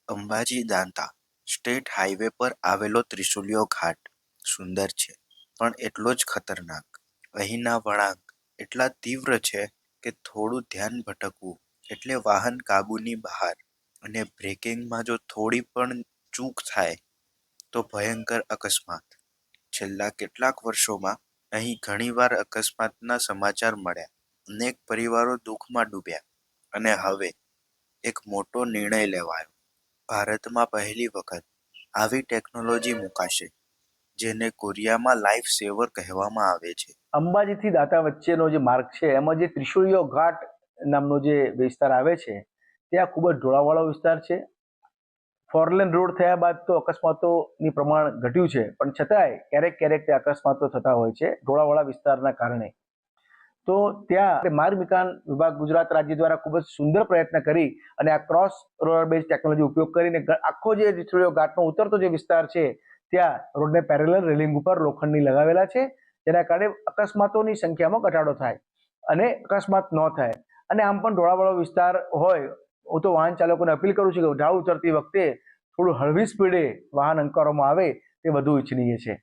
Ambaji Danta state highway પર આવેલો ત્રિશુલિયો ઘાટ સુંદર છે, પણ એટલો જ ખતરનાક. અહીંના વળાંક એટલા તીવ્ર છે કે થોડું ધ્યાન ભટકવું એટલે વાહન કાબૂની બહાર, અને બ્રેકિંગમાં જો થોડી પણ ચૂક થાય તો ભયંકર અકસ્માત. છેલ્લા કેટલાક વર્ષોમાં અહીં ઘણીવાર અકસ્માતના સમાચાર મળ્યા, અનેક પરિવારો દુઃખમાં ડૂબ્યા, અને હવે એક મોટો નિર્ણય લેવાયો. ભારતમાં પહેલી વખત આવી ટેકનોલોજી મુકાશે, જેને કોરિયામાં લાઈફ સેવર કહેવામાં આવે છે. અંબાજીથી દાંતા વચ્ચેનો જે માર્ગ છે એમાં જે ત્રિશુલિયો ઘાટ નામનો જે વિસ્તાર આવે છે ત્યાં ખૂબ જ ઢોળાવવાળો વિસ્તાર છે. ફોરલેન રોડ થયા બાદ તો અકસ્માતોની પ્રમાણ ઘટ્યું છે, પણ છતાંય ક્યારેક ક્યારેક તે અકસ્માતો થતા હોય છે ઢોળાવવાળા વિસ્તારના કારણે. તો ત્યાં માર્ગ વિકાસ વિભાગ ગુજરાત રાજ્ય દ્વારા ખૂબ જ સુંદર પ્રયત્ન કરી અને આ ક્રોસ રોલર બેઝ ટેકનોલોજી ઉપયોગ કરીને આખો જે ત્રિશુલિયો ઘાટનો ઉતરતો જે વિસ્તાર છે ત્યાં રોડને પેરેલલ રેલિંગ ઉપર લોખંડની લગાવેલા છે, જેના કારણે અકસ્માતોની સંખ્યામાં ઘટાડો થાય અને અકસ્માત ન થાય. અને આમ પણ ઢોળાવવાળો વિસ્તાર હોય, હું તો વાહન ચાલકોને અપીલ કરું છું કે ઢાળ ઉતરતી વખતે થોડું હળવી સ્પીડે વાહન હંકારવામાં આવે તે વધુ ઇચ્છનીય છે.